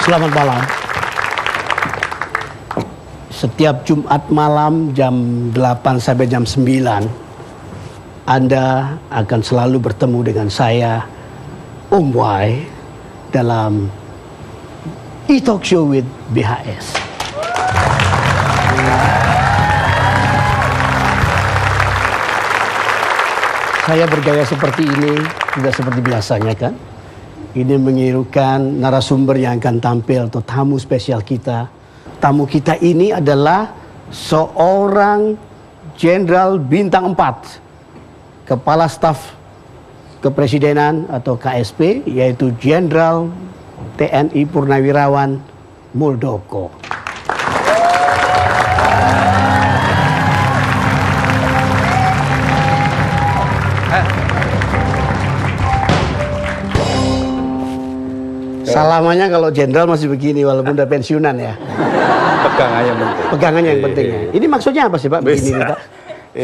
Selamat malam. Setiap Jumat malam jam 8 sampai jam 9, Anda akan selalu bertemu dengan saya, Om Wai, dalam E-Talk Show with BHS. Saya bergaya seperti ini, tidak seperti biasanya kan? Ini mengirukan narasumber yang akan tampil atau tamu spesial kita. Tamu kita ini adalah seorang Jenderal Bintang 4, Kepala Staf Kepresidenan atau KSP, yaitu Jenderal TNI Purnawirawan Muldoko. Salamannya kalau jenderal masih begini walaupun udah pensiunan ya. Pegangannya penting. Pegangannya yang penting ya. Ini maksudnya apa sih Pak? Begini nih, Pak.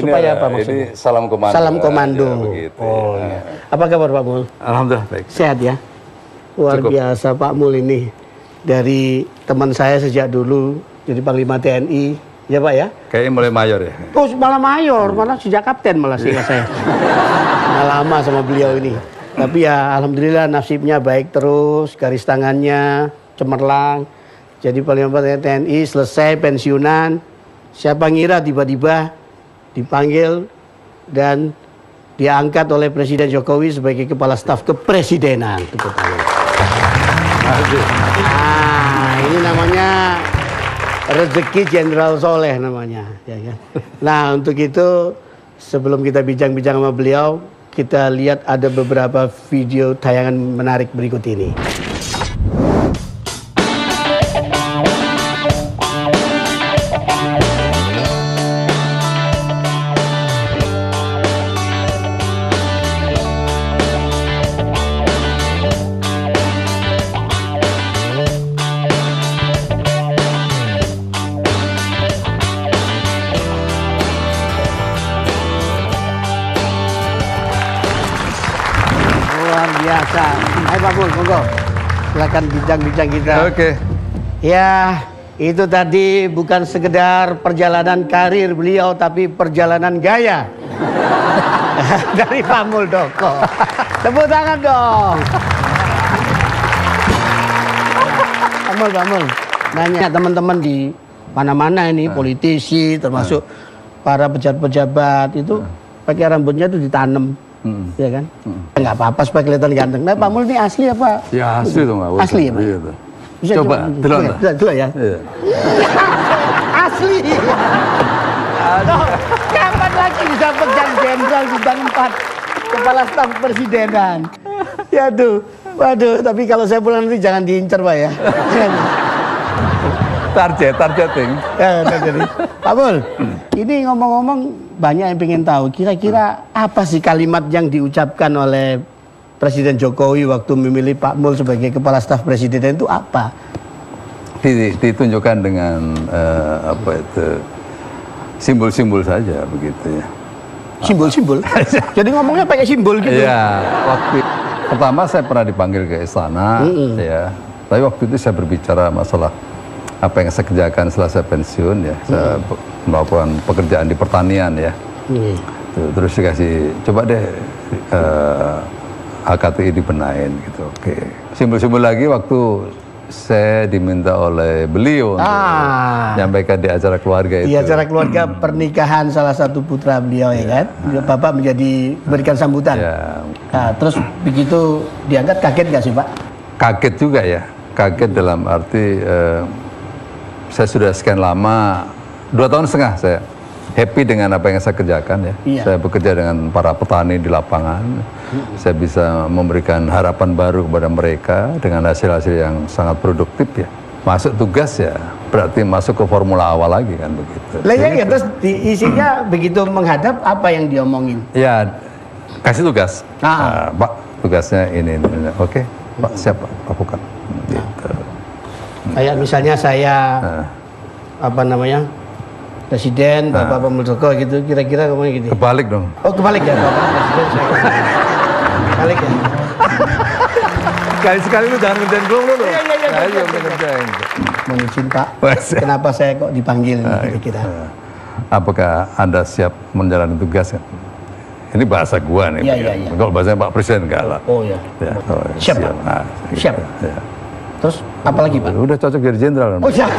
Supaya apa maksudnya? Ini salam komando. Salam komando. Ya, begitu, oh ya. iya. Apa kabar Pak Mul? Alhamdulillah baik. Sehat ya? Luar Cukup. biasa Pak Mul ini. Dari teman saya sejak dulu jadi Panglima TNI. Ya Pak ya? Kayaknya mulai mayor ya. Oh malah mayor, malah sejak kapten malah seingat saya. Nah, lama sama beliau ini. Tapi ya alhamdulillah nasibnya baik terus, garis tangannya cemerlang. Jadi Panglima TNI selesai pensiunan, siapa ngira tiba-tiba dipanggil dan diangkat oleh Presiden Jokowi sebagai Kepala Staf Kepresidenan. Nah, ini namanya rezeki Jenderal Soleh namanya. Ya, ya. Nah, untuk itu sebelum kita bincang-bincang sama beliau, kita lihat ada beberapa video tayangan menarik berikut ini. Biasa. Hai Pak Mul, monggo. Silakan bincang-bincang kita. Oke. Ya, itu tadi bukan sekedar perjalanan karir beliau, tapi perjalanan gaya. Dari Pak Muldoko. Tepuk tangan dong. Pak Mul. Nanya teman-teman di mana-mana ini, politisi, termasuk para pejabat-pejabat itu pakai rambutnya itu ditanam. Ya kan? Enggak apa-apa supaya kelihatan ganteng. Nah, Pak Mul ini asli apa? Ya asli tuh Pak. Asli ya Pak? Iya, Bisa coba, dulu ya. Iya. Asli. Aduh, kapan lagi bisa pegang Jenderal Bintang 4 Kepala Staf Kepresidenan? Ya tuh, waduh. Tapi kalau saya pulang nanti jangan diincar Pak ya. Targeting. Jadi, Pak Mul, ini ngomong-ngomong banyak yang pengen tahu. Kira-kira apa sih kalimat yang diucapkan oleh Presiden Jokowi waktu memilih Pak Mul sebagai Kepala Staf Presiden itu apa? Ditunjukkan dengan apa itu simbol-simbol saja begitu ya. Simbol-simbol? Jadi ngomongnya pakai simbol gitu? Iya. Waktu pertama saya pernah dipanggil ke istana, ya. Tapi waktu itu saya berbicara masalah apa yang saya kerjakan setelah saya pensiun ya. Saya melakukan pekerjaan di pertanian ya. Terus dikasih coba deh HKTI dibenahin gitu. Oke. Simbol-simbol lagi waktu saya diminta oleh beliau untuk menyampaikan di acara keluarga itu. Di acara keluarga pernikahan salah satu putra beliau ya kan. Bapak berikan sambutan. Ya. Nah, terus begitu diangkat kaget nggak sih Pak? Kaget juga ya. Kaget dalam arti saya sudah sekian lama 2,5 tahun saya happy dengan apa yang saya kerjakan ya. Iya. Saya bekerja dengan para petani di lapangan. Saya bisa memberikan harapan baru kepada mereka dengan hasil-hasil yang sangat produktif ya. Masuk tugas ya berarti masuk ke formula awal lagi kan begitu. Lah ya, terus isinya begitu menghadap apa yang diomongin? Ya kasih tugas. Pak tugasnya ini. Oke, Pak siap Pak lakukan. Gitu. Kayak misalnya saya apa namanya Presiden Bapak Muldoko gitu, kira-kira ngomongnya gitu. Kebalik dong. Oh kebalik ya Bapak Presiden saya. Kebalik ya. Sekali-sekali lu jangan ngerjain gue lu. Iya. Saya juga bisa ngerjain. Mohon izin Pak, Mas. kenapa saya kok dipanggil nih kira-kira? Apakah Anda siap menjalani tugas? Ini bahasa gua nih. Iya. Kalau bahasanya Pak Presiden enggak lah. Oh ya. Siap, Pak. Nah, Siap. Ya. Terus apa lagi Pak? Udah cocok jadi jenderal. Oh siap.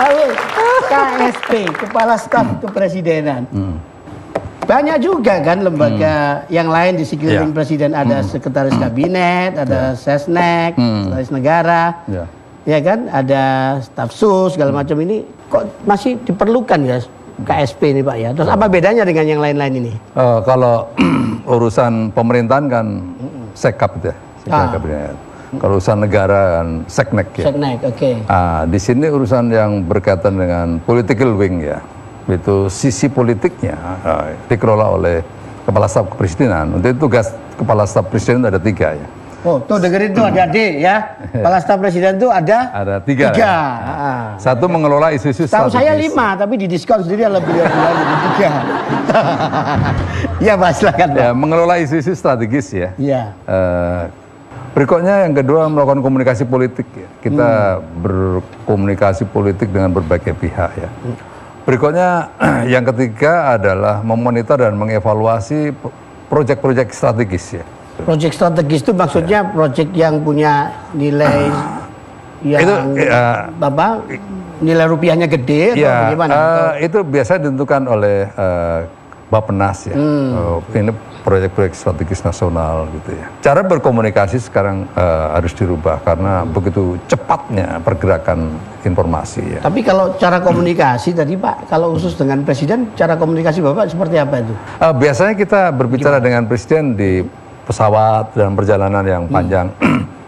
Lalu KSP, Kepala Staf Kepresidenan. Banyak juga kan lembaga yang lain di sekeliling presiden, ada sekretaris kabinet, ada Sesnek, sekretaris negara. Ya kan, ada staf sus segala macam ini kok masih diperlukan ya KSP ini Pak ya. Terus apa bedanya dengan yang lain-lain ini? Kalau urusan pemerintahan kan sekap itu ya, sekap kabinet. Kalau urusan negara kan seknek ya. Seknek, oke. Di sini urusan yang berkaitan dengan political wing ya, itu sisi politiknya dikelola oleh Kepala Staf Kepresidenan. Untuk itu tugas Kepala Staf Presiden ada 3 ya. Oh, tuh dengerin tuh ada D ya. Kepala Staf Presiden tuh ada 3. Ya. Satu mengelola isu-isu Tahu strategis. saya 5, tapi di diskon sendiri lebih lagi 3. Ya Pak, silakan Pak. Ya, mengelola isu-isu strategis ya. Iya. Berikutnya yang kedua melakukan komunikasi politik ya. Kita berkomunikasi politik dengan berbagai pihak ya. Berikutnya yang ketiga adalah memonitor dan mengevaluasi proyek-proyek strategis ya. Proyek strategis itu maksudnya proyek yang punya nilai yang itu, nilai rupiahnya gede atau ya, bagaimana? Itu biasa ditentukan oleh Bappenas ya. Ini proyek-proyek strategis nasional gitu ya. Cara berkomunikasi sekarang harus dirubah karena begitu cepatnya pergerakan informasi ya. Tapi kalau cara komunikasi tadi Pak, kalau khusus dengan Presiden, cara komunikasi Bapak seperti apa itu? Biasanya kita berbicara dengan Presiden di pesawat dalam perjalanan yang panjang.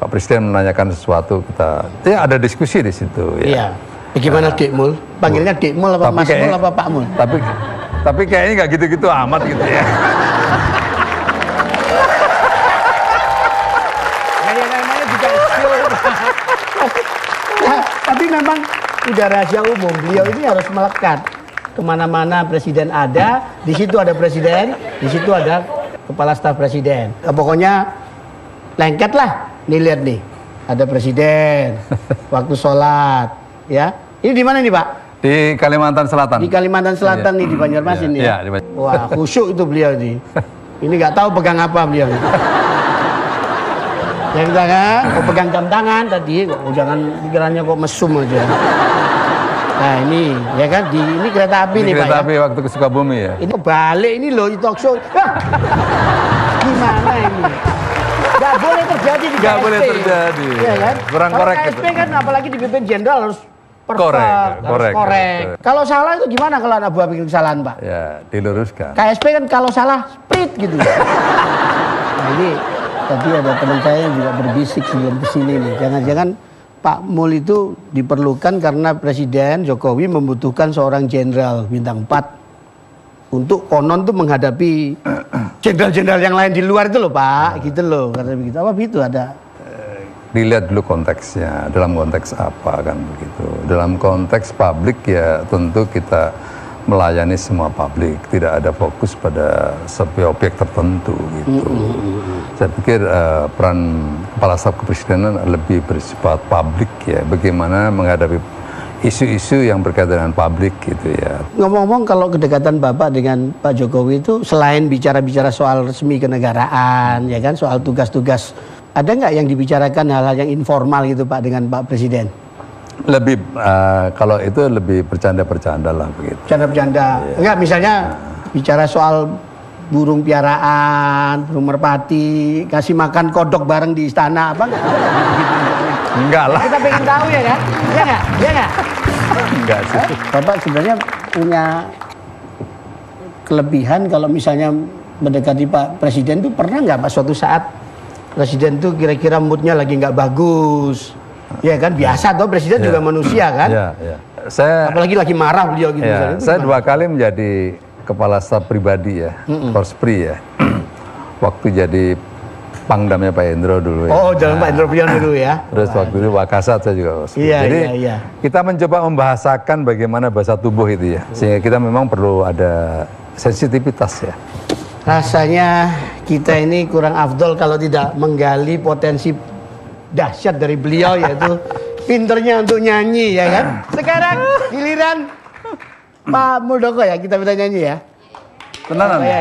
Pak Presiden menanyakan sesuatu, kita ya ada diskusi di situ ya. Iya. Bagaimana Dek Mul? Panggilnya Dek Mul apa Mas Mul apa Pak Mul? Tapi kayaknya nggak gitu-gitu amat gitu ya. Namanya juga skill. Tapi memang udah rahasia umum. Beliau ini harus melekat kemana-mana Presiden ada. Di situ ada Presiden, di situ ada Kepala Staf Presiden. Pokoknya lengket lah. Nih lihat nih, ada Presiden. Waktu sholat, ya. Ini di mana nih Pak? Di Kalimantan Selatan. Di Kalimantan Selatan nih, di Banjarmasin nih. Iya, Wah, khusyuk itu beliau nih. Ini nggak tahu pegang apa beliau. Yang tangan, kok pegang jam tangan tadi, kok jangan pikirannya kok mesum aja. Nah ini, ya kan, ini kereta api nih Pak. Kereta api waktu ke Sukabumi ya. Ini balik ini loh, talk show. Gimana ini? Gak boleh terjadi di KSP. Gak boleh terjadi. Ya kan? Kurang Kalau korek KSP gitu. kan apalagi dipimpin jenderal harus Korek. Kalau salah itu gimana kalau anak buah bikin kesalahan Pak? Ya, diluruskan. KSP kan kalau salah split gitu. Nah ini tadi ada teman saya yang juga berbisik sebelum kesini nih. Jangan-jangan Pak Mul itu diperlukan karena Presiden Jokowi membutuhkan seorang jenderal bintang 4 untuk konon tuh menghadapi jenderal-jenderal yang lain di luar itu loh Pak, gitu loh. Karena begitu apa begitu ada. Dilihat dulu konteksnya, dalam konteks apa kan begitu. Dalam konteks publik ya tentu kita melayani semua publik, tidak ada fokus pada sebuah objek tertentu gitu. Saya pikir peran Kepala Staf Kepresidenan lebih bersifat publik ya, bagaimana menghadapi isu-isu yang berkaitan dengan publik gitu ya. Ngomong-ngomong kalau kedekatan Bapak dengan Pak Jokowi itu selain bicara-bicara soal resmi kenegaraan, ya kan, soal tugas-tugas, ada nggak yang dibicarakan hal-hal yang informal gitu Pak dengan Pak Presiden? Lebih kalau itu lebih bercanda-bercanda lah begitu. Bercanda-bercanda. Enggak, misalnya bicara soal burung piaraan, burung merpati, kasih makan kodok bareng di istana apa enggak? Enggak lah. Kita pengen tahu ya kan? Iya nggak? Iya nggak? Enggak sih. Bapak sebenarnya punya kelebihan kalau misalnya mendekati Pak Presiden tuh pernah nggak Pak suatu saat Presiden tuh kira-kira moodnya lagi nggak bagus? Ya kan biasa toh Presiden juga manusia kan? Iya. Saya apalagi lagi marah beliau gitu. Ya, saya 2 kali menjadi kepala staf pribadi ya, Korspri ya. Waktu jadi Pangdamnya Pak Hendro dulu ya. Oh, dalam Pak Hendro Priyono dulu ya. Terus waktu itu Wakasat saya juga Korspri. Iya, Jadi iya. kita mencoba membahasakan bagaimana bahasa tubuh itu ya. Sehingga kita memang perlu ada sensitivitas ya. Rasanya kita ini kurang afdol kalau tidak menggali potensi dahsyat dari beliau, yaitu pinternya untuk nyanyi, ya kan? Sekarang giliran Pak Muldoko ya, kita minta nyanyi ya. Tenanan ya?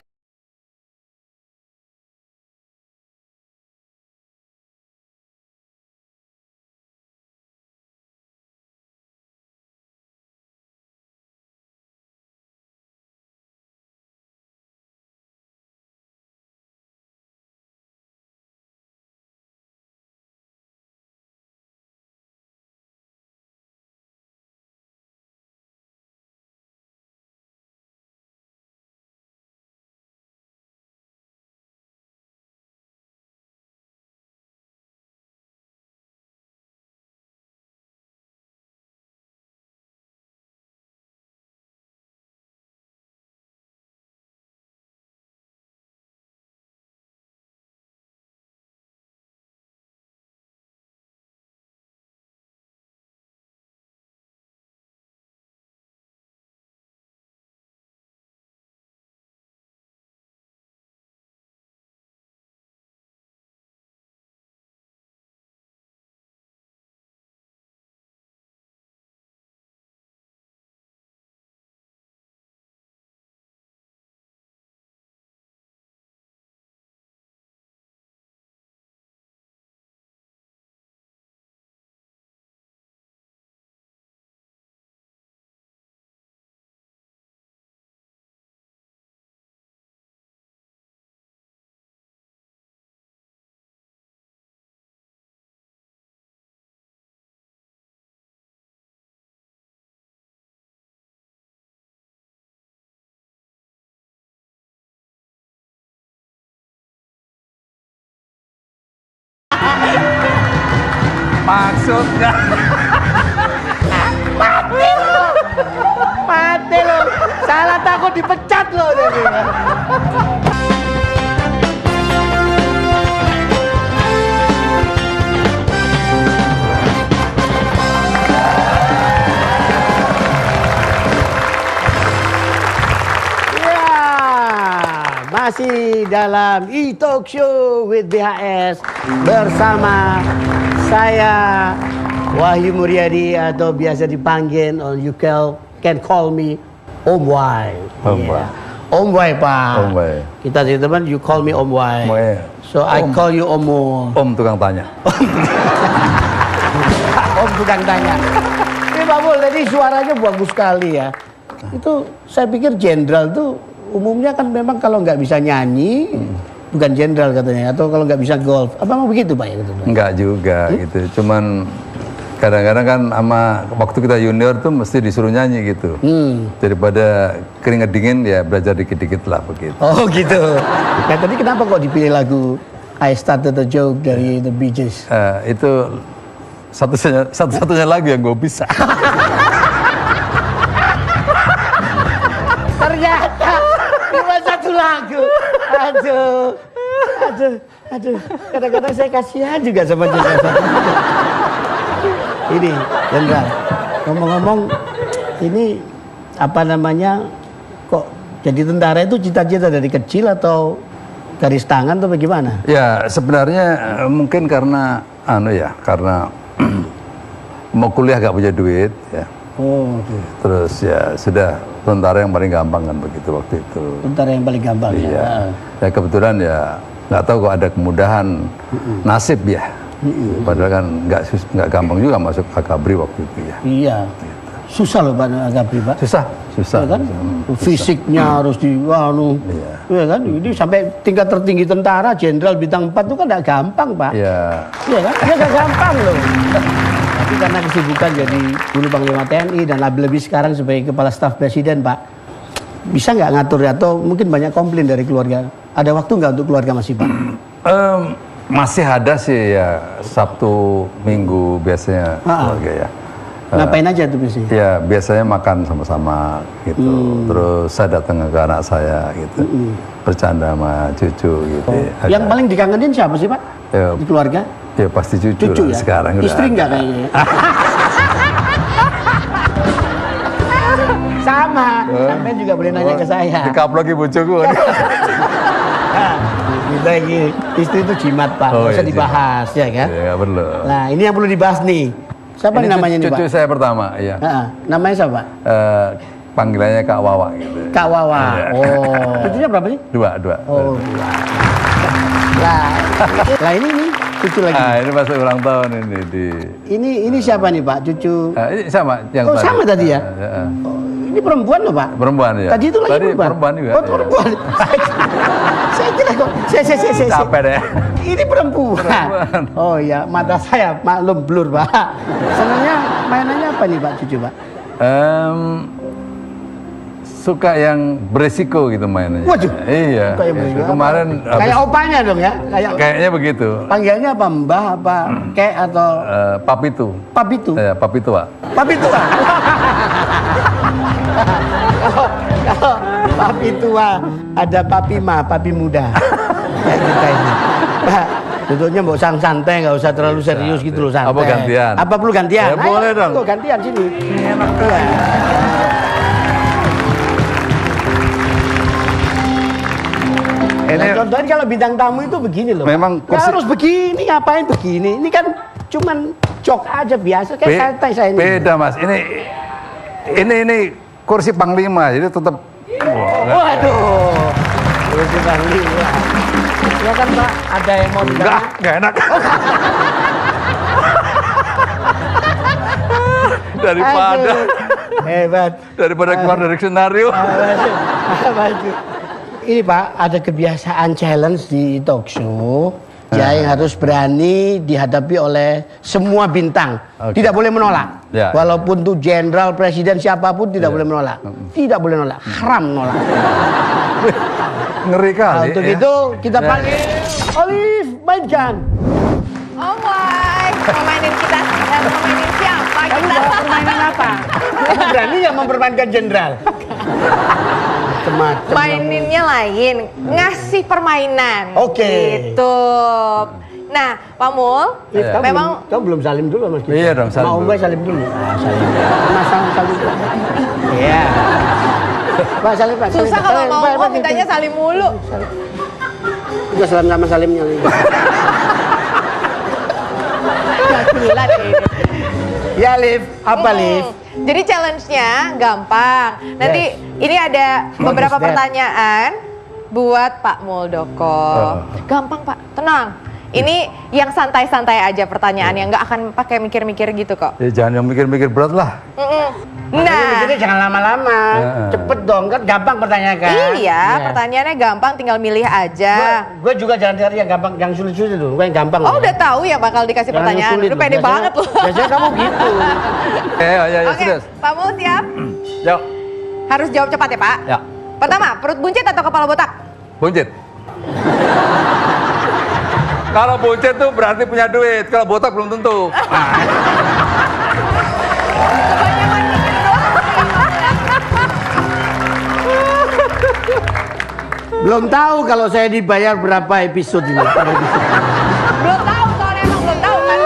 Maksudnya Mati lo, salah takut dipecat lo. Masih dalam e-talk show with BHS bersama saya Wahyu Muryadi, atau biasa dipanggil you can call me Om Wai. Om Wai. Om Wai, Pak. Om Wai. Kita jadi teman, you call me Om Wai. So I call you Om Mo. Om tukang tanya. Om tukang tanya. Ini Pak Mul, tadi suaranya bagus sekali ya. Itu saya pikir jenderal tuh umumnya kan memang kalau nggak bisa nyanyi, bukan jenderal katanya, atau kalau nggak bisa golf. Apa mau begitu Pak ya? Enggak juga gitu. Cuman kadang-kadang kan sama waktu kita junior tuh mesti disuruh nyanyi gitu. Daripada keringet dingin ya belajar dikit-dikit lah begitu. Oh gitu. Nah tadi kenapa kok dipilih lagu I Started a Joke dari The Bee Gees? Itu satu-satunya lagu yang gue bisa. Ternyata cuma satu lagu. Aduh. Kadang-kadang saya kasihan juga sama jenderal. Ini, jenderal. Ngomong-ngomong, ini apa namanya? Kok jadi tentara itu cita-cita dari kecil atau garis tangan atau bagaimana? Ya sebenarnya mungkin karena karena mau kuliah gak punya duit ya. Oh, terus ya sudah tentara yang paling gampang kan begitu waktu itu. Tentara yang paling gampang. Iya. Ya kebetulan ya nggak tahu kok ada kemudahan nasib ya. Padahal kan nggak gampang juga masuk Akabri waktu itu ya. Iya. Susah loh Pak Akabri, Pak. Susah. Ya kan? Fisiknya harus iya kan? Ini sampai tingkat tertinggi tentara, jenderal bintang 4 itu kan nggak gampang, Pak. Iya. Iya kan? Dia nggak gampang loh. Tapi karena kesibukan jadi guru Panglima TNI dan lebih sekarang sebagai Kepala Staf Presiden, Pak, bisa nggak ngatur atau mungkin banyak komplain dari keluarga? Ada waktu nggak untuk keluarga masih, Pak? Masih ada sih ya, Sabtu Minggu biasanya keluarga ya. Ngapain aja tuh biasanya? Ya biasanya makan sama-sama gitu. Terus saya datang ke anak saya gitu, bercanda sama cucu gitu. Yang paling dikangenin siapa sih Pak? Di keluarga? Ya pasti cucu lah, ya? sekarang. Istri nggak kayaknya? Sama, sampai juga boleh nanya ke saya. Dikaplok ibu cucu. Kita ini istri itu jimat Pak, nggak usah dibahas ya kan? Iya, nggak perlu. Nah ini yang perlu dibahas nih. Siapa Ini namanya nih Pak? cucu saya pertama, iya. Namanya siapa? Panggilannya Kak Wawa gitu. Kak Wawa. Iya. Oh. Cucunya berapa sih? Dua. Oh, dua. Lah ini cucu lagi. Ini pas ulang tahun ini di. Ini siapa nih Pak? Cucu. Ini sama yang Oh tadi. sama tadi ya? Oh, ini perempuan loh Pak? Perempuan ya. Tadi itu lagi perempuan juga. Oh perempuan. Saya kira kok. Saya. Capek deh. Ini perempuan. Oh ya, mata saya maklum blur Pak. Senangnya mainannya apa nih Pak cucu Pak? Suka yang beresiko gitu mainnya. Waduh. Iya. Kayak beresiko. Kemarin Kayak opanya dong ya? kayaknya begitu. Panggilannya apa? Mbah apa? Kek atau Papitu. Papitu? Ya, Papitu Pak. Papitu Pak. Kalau papi tua ada papi ma, papi muda. Kayak kita ini. Pak, duduknya mau santai, nggak usah terlalu serius gitu loh, santai. Apa gantian? Apa perlu gantian? Ya, boleh dong. Kok gantian sini? Enak Iya. Nah, contohnya kalau bintang tamu itu begini loh. Memang Nggak harus begini, ngapain begini? Ini kan cuman jok aja biasa, kayak santai saya ini. Beda Mas. Ini kursi panglima, jadi tetap. Waduh, kursi panglima. Ya kan Pak, ada yang mau Enggak enak. Daripada hebat. daripada keluar dari skenario. Ini Pak, ada kebiasaan challenge di talk show. Ya, yang harus berani dihadapi oleh semua bintang. Oke. Tidak boleh menolak. Ya. Walaupun tuh jenderal, presiden, siapapun tidak boleh menolak. Tidak boleh menolak. Haram menolak. Ngeri kali. Nah, untuk ya. itu kita panggil Olive, mainkan. Oh my, mau mainin kita, mau mainin siapa Kamu kita? jawab permainan apa? Kamu berani nggak mempermainkan jenderal? Macam-macam. Maininnya lain, ngasih permainan. Oke. Gitu. Nah, Pak Mul, Iya. memang Kamu belum salim dulu sama kita. Iya dong, salim Mau dulu. Mbak salim dulu. Salim. Mas salim dulu. Iya. Pak salim Pak. salim. susah kalau mau Pak, ngomong mintanya salim mulu. Juga salam sama salimnya. Gila deh ini. Ya Liv, apa Liv? Jadi challenge-nya gampang. Nanti ini ada beberapa is that? pertanyaan buat Pak Muldoko. Gampang Pak, tenang. Ini yang santai-santai aja pertanyaannya, nggak akan pakai mikir-mikir gitu kok. Ya, jangan yang mikir-mikir berat lah. Nah, jadi jangan lama-lama. Cepet dong, kan gampang pertanyaan kan? Iya, pertanyaannya gampang, tinggal milih aja. Gue juga jangan cari yang gampang, yang sulit-sulit dulu. Gue yang gampang. Oh, udah tahu ya bakal dikasih Jangan pertanyaan. sulit Lu loh. pede Biasanya- banget loh. Biasanya kamu gitu. Ya, Oke, serius. Pak Mul siap? Yuk. Harus jawab cepat ya, Pak? Ya. Pertama, perut buncit atau kepala botak? Buncit. Kalau buncit tuh berarti punya duit, kalau botak belum tentu. Kebanyakan mikir Belum tahu kalau saya dibayar berapa episode ini. Belum tahu, soalnya emang belum tahu kan?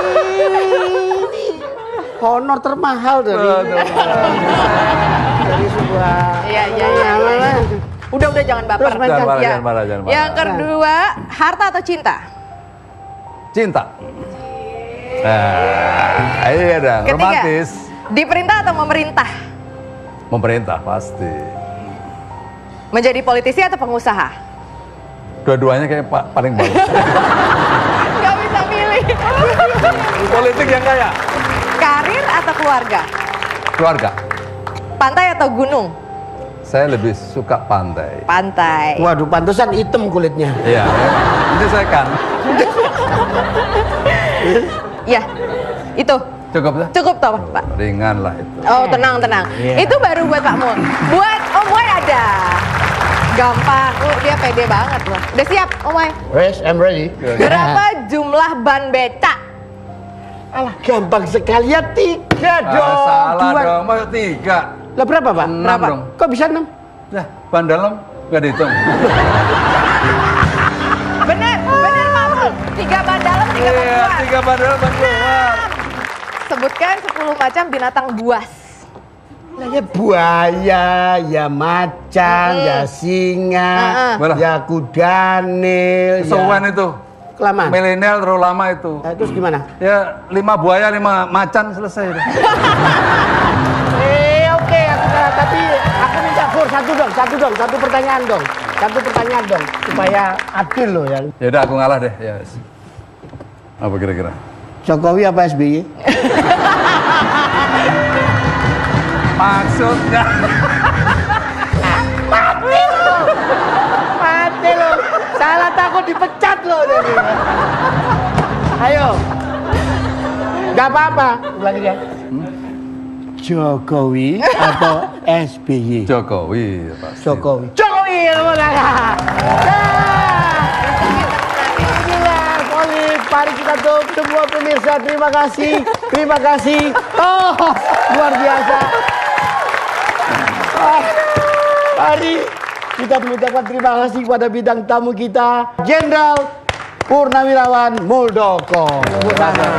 Honor termahal dari sebuah. Iya. Udah jangan baper. Terus mainkan. Jangan marah, jangan marah. Yang kedua, harta atau cinta? Cinta. Nah, iya dong, Ketiga, romantis. diperintah atau memerintah? Memerintah pasti. Menjadi politisi atau pengusaha? Dua-duanya kayak paling bagus. Gak bisa milih. Politik yang kaya. Karir atau keluarga? Keluarga. Pantai atau gunung? Saya lebih suka pantai. Pantai. Waduh, pantesan hitam kulitnya. Iya, ini saya kan. Ya, itu. Cukup lah. Cukup toh, Pak. Ringan lah itu. Oh, tenang. Iya. Itu baru buat Pak Mul. Buat Om Wai ada. Gampang. Dia pede banget loh. Udah siap, Om Wai? Yes, I'm ready. Berapa jumlah ban beca? Alah, gampang sekali ya, 3 dong. Salah Dua. dong, masa 3. Lah berapa Pak? 6 Berapa? dong. Kok bisa 6? Ya, ban dalam nggak dihitung. Bener Pak Mul. 3 ban dalam, 3 ban Iya, luar. 3 ban dalam, ban luar. Sebutkan 10 macam binatang buas. Ya buaya, ya macan, ya singa, ya kudanil, Kesuwen itu. kelamaan. Milenial terlalu lama itu. Terus gimana? Ya 5 buaya, 5 macan selesai. Oke, tapi aku minta satu pertanyaan dong, supaya adil loh ya. Ya udah aku ngalah deh. Ya. Apa kira-kira? Jokowi apa SBY? Maksudnya Mati lo, salah takut dipecat lo jadi. Ayo, nggak apa-apa, ulangi ya. Jokowi atau SBY? Jokowi pasti. Jokowi yang menang. Inilah Polip, mari kita tutup semua pemirsa. Terima kasih. Oh, luar biasa. Mari kita mengucapkan terima kasih kepada bidang tamu kita, Jenderal Purnawirawan Muldoko. Tepuk tangan.